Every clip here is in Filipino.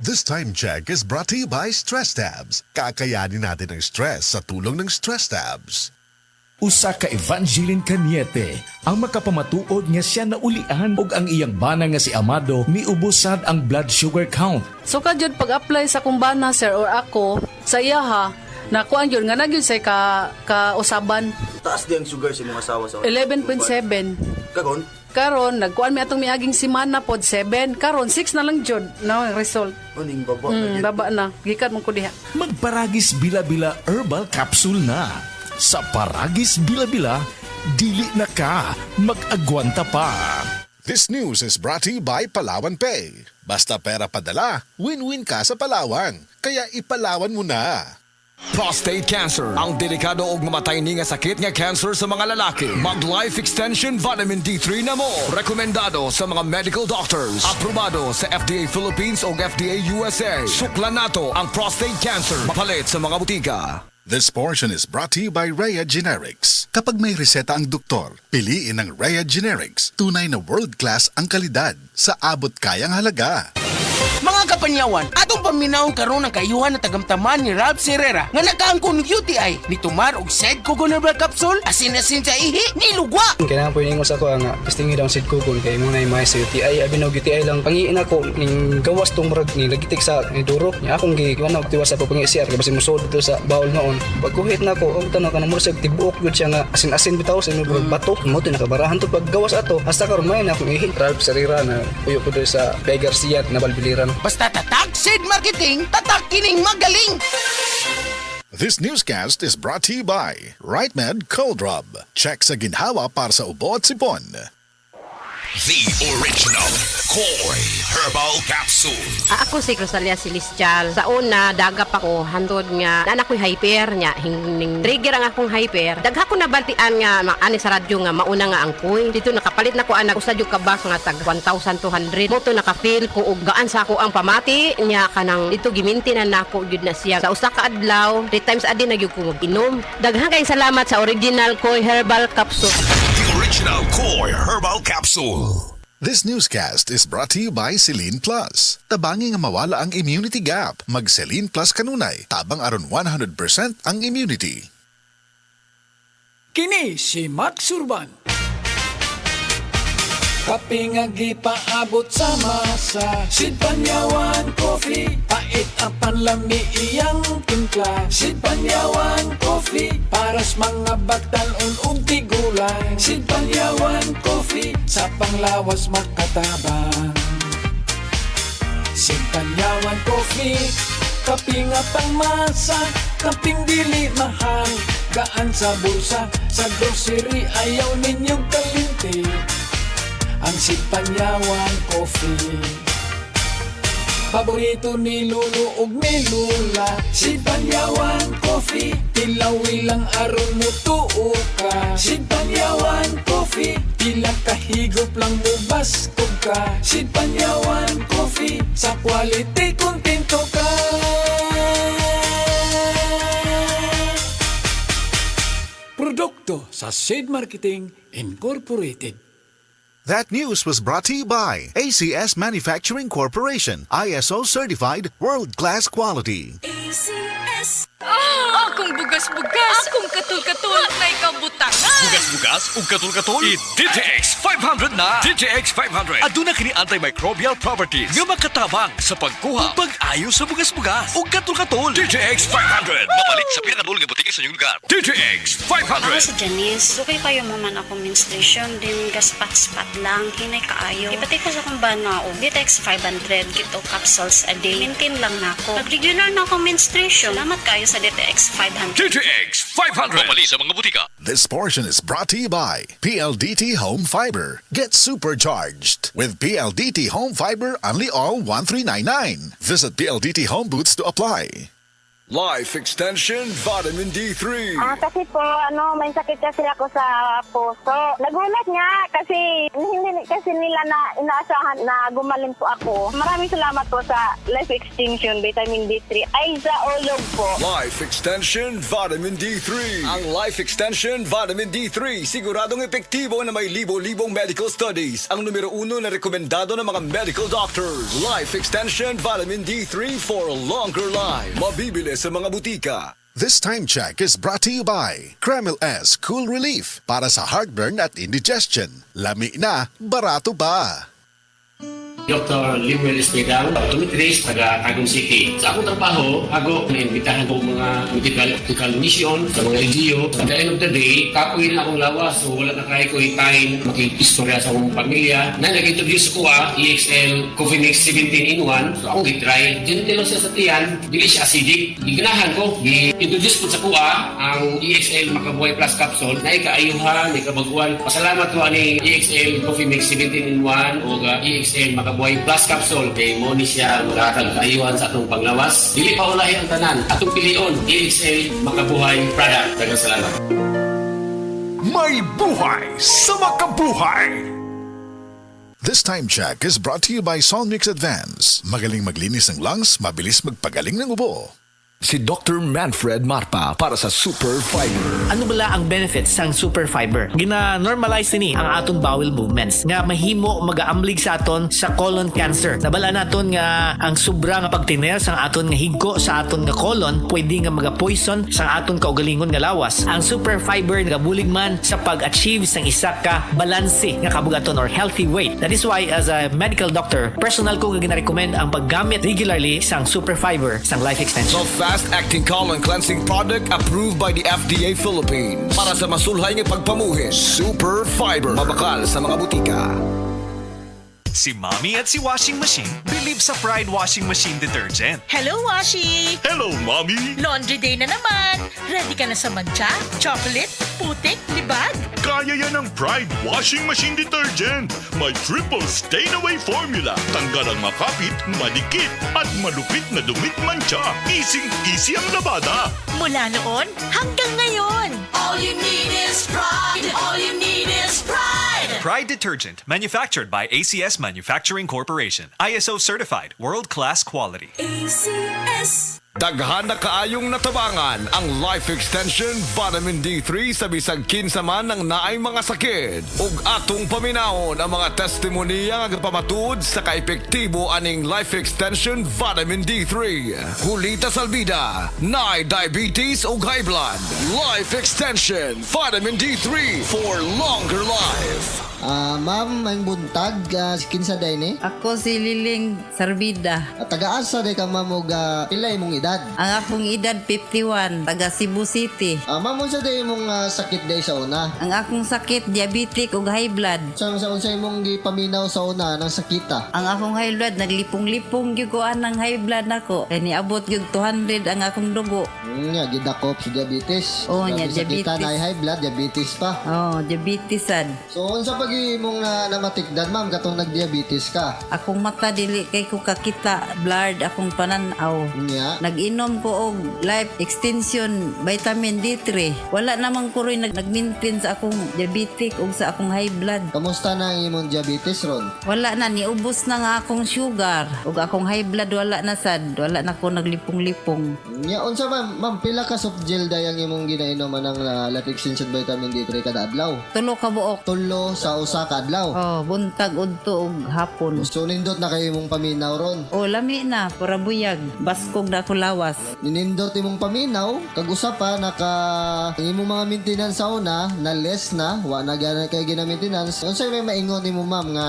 This time check is brought to you by Stress Tabs. Kakayanin natin ang stress sa tulong ng Stress Tabs. Usa ka Evangeline Cañete ang makapamatuod nga siya naulian og ang iyang bana nga si Amado miubusad ang blood sugar count. So kadyod pag-apply sa kumbana sir or ako sa iya ha, nakuan yun nga nagyud say ka usaban. Taas di ang sugar sa mga asawa sa 11.7. Kagon? Karon nagkuan mi atong miaging semana pod 7. Karon 6 na lang jud na ang result. Uning baba. Baba na. Gikan mo ko diha. Magparagis bila-bila herbal capsule na. Sa Paragis Bila-Bila, dili na ka mag-agwanta pa. This news is brought to you by Palawan Pay. Basta pera padala, win-win ka sa Palawan. Kaya ipalawan mo na. Prostate cancer, ang delikado ug mamatay ni nga sakit nga cancer sa mga lalaki. Mag Life Extension Vitamin D3 na mo. Rekomendado sa mga medical doctors. Aprobado sa FDA Philippines ug FDA USA. Suklan nato ang prostate cancer. Mapalit sa mga butika. This portion is brought to you by Rhea Generics. Kapag may reseta ang doktor, piliin ang Rhea Generics. Tunay na world-class ang kalidad sa abot kayang halaga. Mga kapanyawan, atong paminawon karon ang kayuhan na tagamtaman ni Ralph Serrera nga nakaangkon ng UTI ni tumar og sed coconut capsule asin-asin sa ihi ni lugwa. Kailangan po iningos ako ang testingi daw sid kugon kay muna yung sa UTI abinog UTI lang pangiin ako ning gawas tong murag ni lagitik sa ni duro nya akong giwan og tiwas sa pag-CR kay basin musod dito sa bawol noon pagkuhit na ako og tanaw kanang murag tibuok gud siya nga asin-asin bitaw sa inyong bato mo to nakabarahan to paggawas ato hasta karon may na akong ihi. Ralph Serrera na puyo ko dito sa Bay Garcia na Balbiliran. Basta tatak Sid Marketing, tatak kining magaling. This newscast is brought to you by RightMed Cold Rub. Check sa ginhawa para sa ubo at sipon. The original Koi Herbal Capsule. Ako si Rosalia Celestial. Sa una, dagap ako, handod nga, anak ko'y hyper niya, hingning trigger ang akong hyper. Dagha ko nabantian nga, ani sa radyo nga, mauna nga ang koy. Dito nakapalit na ko anak, usad yung kabas nga tag 1,200. Moto nakafeel ko, ug gaan sa ako ang pamati niya kanang dito giminti na nako yun na siya. Sa usa ka adlaw, 3 times a day nagyug ko mag-inom. Daghang kayong salamat sa original Koi Herbal Capsule. The original Koi Herbal Capsule. This newscast is brought to you by Celine Plus. Tabangi nga mawala ang immunity gap. Mag Celine Plus kanunay, tabang aron 100% ang immunity. Kini si Max Urban. Kape nga gipaabot sa masa. Sid Panyawan Coffee, pait apan lami iyang timpla. Sid Panyawan Coffee, paras mga batan-on ug tigulang. Sid Panyawan Coffee, sa panglawas makatabang. Sid Panyawan Coffee, kape nga pangmasa, kaping dili mahal. Gaan sa bulsa, sa grocery ayaw ninyong kalinti. Ang Sid Panyawan Coffee, paborito ni Lulu ug ni Lula. Sid Panyawan Coffee, tilawi lang aron mo tuo ka. Sid Panyawan Coffee, pila kahigop lang mo baskog ka. Sid Panyawan Coffee, sa quality kontento ka. Produkto sa Sid Marketing Incorporated. That news was brought to you by ACS Manufacturing Corporation, ISO certified world-class quality. ACS. Akong bugas-bugas, akong katul-katul, may kabutangan. Bugas-bugas ug katul-katul. I-DTX 500 na. DTX 500. Aduna kini antimicrobial properties nga makatabang sa pagkuha ug pag-ayo sa bugas-bugas ug katul-katul. DTX 500. Mapalit sa pinakadulong nga butika sa inyong lugar. DTX 500. Ako si Janice, sukay kayo mo man ako menstruation, din gaspat-spat lang, hinay kaayo. Ipatay ko sa kumbana o DTX 500, gito capsules a day. Maintain lang na ako. Pag-regular na akong menstruation, salamat kayo sa DTX 500. DTX 500. Mapalit sa mga butika. This portion is brought to you by PLDT Home Fiber. Get supercharged with PLDT Home Fiber only all 1399. Visit PLDT Home Booths to apply. Life Extension Vitamin D3. Kasi po, may sakit kasi ako sa puso. Nagulat nga kasi hindi kasi nila na inaasahan na gumaling po ako. Maraming salamat po sa Life Extension Vitamin D3. Ay, sa Olog po. Life Extension Vitamin D3. Ang Life Extension Vitamin D3 siguradong epektibo na may libo-libong medical studies. Ang numero 1 na rekomendado ng mga medical doctors. Life Extension Vitamin D3 for a longer life. Mabibili sa mga butika. This time check is brought to you by Kremil S Cool Relief para sa heartburn at indigestion. Lami na, barato pa. Dr. Limuel Espedal, optometrist, taga Tagum City. Sa akong trabaho, ako naimbitahan ko mga medical mission sa mga LGU. At the end of the day, kapoy na akong lawas. So wala na kaya ko time makikistorya sa akong pamilya. Na nag-introduce ko EXL Coffee Mix 17-in-1. So akong i-try. Dinitilo siya sa tiyan, dili siya acidic. Iganahan ko, i-introduce ko sa kuha ang EXL Makabuhay Plus Capsule na ikaayuhan, ikabaguan. Pasalamat ko ani EXL Coffee Mix 17-in-1 o EXL Makabuhay Plus Capsule kay mo ni siya maghatag kaayuhan sa atong panglawas. Dili pa ulahi ang tanan. Atong pilion, EXL Makabuhay product. Daghang salamat. May buhay sa makabuhay! This time check is brought to you by Solmix Advance. Magaling maglinis ng lungs, mabilis magpagaling ng ubo. Si Dr. Manfred Marpa para sa Super Fiber. Ano bala ang benefits sang Super Fiber? Gina-normalize ni ang aton bowel movements nga mahimo magaamblig sa aton sa colon cancer. Nabala naton nga ang sobra nga pagtiner sang aton nga higko sa aton nga colon pwede nga maga-poison sang aton kaugalingon nga lawas. Ang Super Fiber nagabulig man sa pag-achieve sang isa ka balanse nga kabugaton or healthy weight. That is why as a medical doctor, personal ko nga gina-recommend ang paggamit regularly sang Super Fiber sang Life Extension. Fast-acting colon cleansing product approved by the FDA Philippines. Para sa masulhay ng pagpamuhin, Super Fiber. Mabakal sa mga butika. Si Mommy at si Washing Machine believe sa Pride Washing Machine Detergent. Hello, Washi! Hello, Mommy! Laundry day na naman! Ready ka na sa mancha, chocolate, putik, libag? Kaya yan ang Pride Washing Machine Detergent. May triple stain-away formula. Tanggal ang makapit, madikit, at malupit na dumit mancha. Easy ang labada. Mula noon hanggang ngayon. All you need is pride. All you need is pride. Pride Detergent, manufactured by ACS Manufacturing Corporation. ISO certified, world-class quality. ACS. Daghan na kaayong natabangan ang Life Extension Vitamin D3 sa bisag kinsa man ng naay mga sakit. Ug atong paminahon ang mga testimonya nga pamatud sa kaepektibo aning Life Extension Vitamin D3. Julita Salvida, naay diabetes ug high blood. Life Extension Vitamin D3 for longer life. Ma'am, ang buntag, kinsa day ni? Ako si Liling Sarbida. Taga-asa day ka ma'am og pilay mong edad? Ang akong edad 51, taga Cebu City. Ma'am, unsa day mong sakit day sa una? Ang akong sakit, diabetic ug high blood. Sa unsa imong gipaminaw sa una ng sakita? Ang akong high blood, naglipong-lipong gyud ko ang high blood nako. Kay niabot gyud 200 ang akong dugo. Nya gidakop sa diabetes. Oh, nya diabetes. Sakita na high blood, diabetes pa. Oh, diabetes sad. So unsa pag imong namatikdan ma'am katong nagdiabetes ka? Akong mata dili kay ko kakita, blurred akong pananaw. Nya nag-inom ko og Life Extension Vitamin D3. Wala namang ko rin nag-maintain sa akong diabetic ug sa akong high blood. Kamusta na ang imong diabetes ron? Wala na, niubos na nga akong sugar ug akong high blood wala na sad. Wala na ko naglipong-lipong. Nya unsa ma'am pila ka soft gel day ang imong ginainom ng Life Extension Vitamin D3 kada adlaw? 3 ka buok. 3 sa usa ka adlaw. Oh, buntag udto ug hapon. So nindot na kayo imong paminaw ron. Oh, lami na para buyag. Baskog na ako lawas. Ninindot imong paminaw, kag usa pa naka imong mga maintenance sa una na less na, wa na gana kay gina-maintenance. Unsay may maingon nimo ma'am nga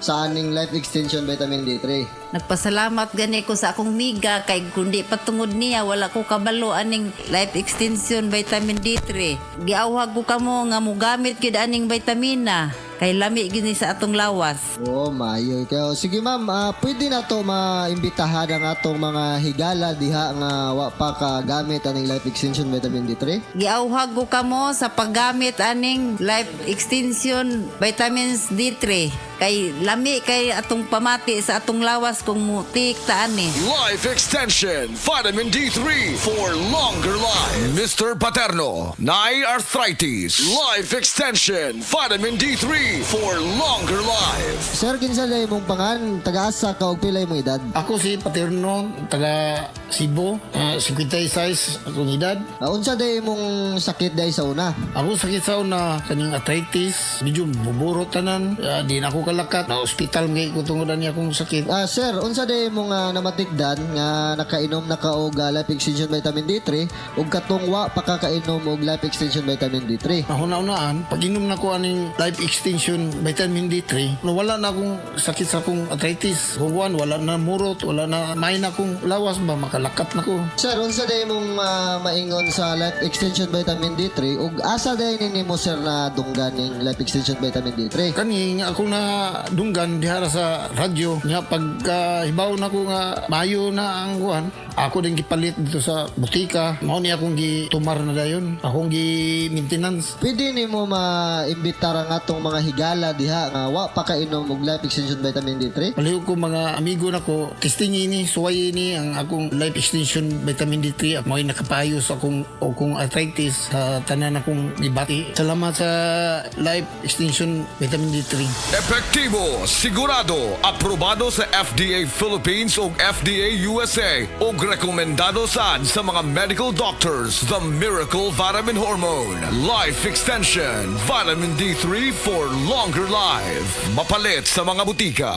sa aning Life Extension Vitamin D3? Nagpasalamat gani ko sa akong miga kay kundi patungod niya wala ko kabalo aning Life Extension Vitamin D3. Giawhag ko kamo nga mogamit gid aning vitamina kay lami gini sa atong lawas. Oh, maayo kayo. Sige ma'am, pwede na to maimbitahan ang atong mga higala diha nga wa pa ka gamit aning Life Extension Vitamin D3. Giawhag ko kamo sa paggamit aning Life Extension Vitamins D3. Kay lami kay atong pamati sa atong lawas kung mutik taan ni. Life Extension Vitamin D3 for longer life. Mr. Paterno, Nay Arthritis. Life Extension Vitamin D3 for longer life. Sir, kinsa day mong pangan, taga-asa ka og pilay mong edad? Ako si Paterno, taga Cebu, 56 akong edad. Unsa day mong sakit day sa una? Ako sakit sa una, kaning arthritis, medyo buburo tanan, di na ako kalakat, na hospital ngay ko tungodan niya akong sakit. Sir, unsa day mong namatikdan nga nakainom na ka og Life Extension Vitamin D3 ug katong wa pa kakainom og Life Extension Vitamin D3? Una-unaan, pag inom na ko aning Life Extension Vitamin D3, wala na akong sakit sa akong arthritis. Huwag wala na murot, wala na may na akong lawas ba, makalakat na ko. Sir, unsa day mong maingon sa Life Extension Vitamin D3 ug asa day nimo sir na dunggan ning Life Extension Vitamin D3? Kani nga ako na dunggan dihara sa radyo nga pagka hibaw na ko nga mayo na ang kuan, ako din gipalit dito sa butika. Mao ni akong gitumar na dayon, akong gi-maintenance. Pwede nimo maimbita ang atong mga higala diha nga wa pa kainom og Life Extension Vitamin D3? Palihog ko mga amigo na ko, testing ini, suway ini ang akong Life Extension Vitamin D3. Mo'y nakapayo sa akong arthritis sa tanan akong ibati. Salamat sa Life Extension Vitamin D3. Epektibo, sigurado, aprobado sa FDA Philippines ug FDA USA ug rekomendado sad sa mga medical doctors. The Miracle Vitamin Hormone. Life Extension Vitamin D3 for longer life. Mapalit sa mga butika.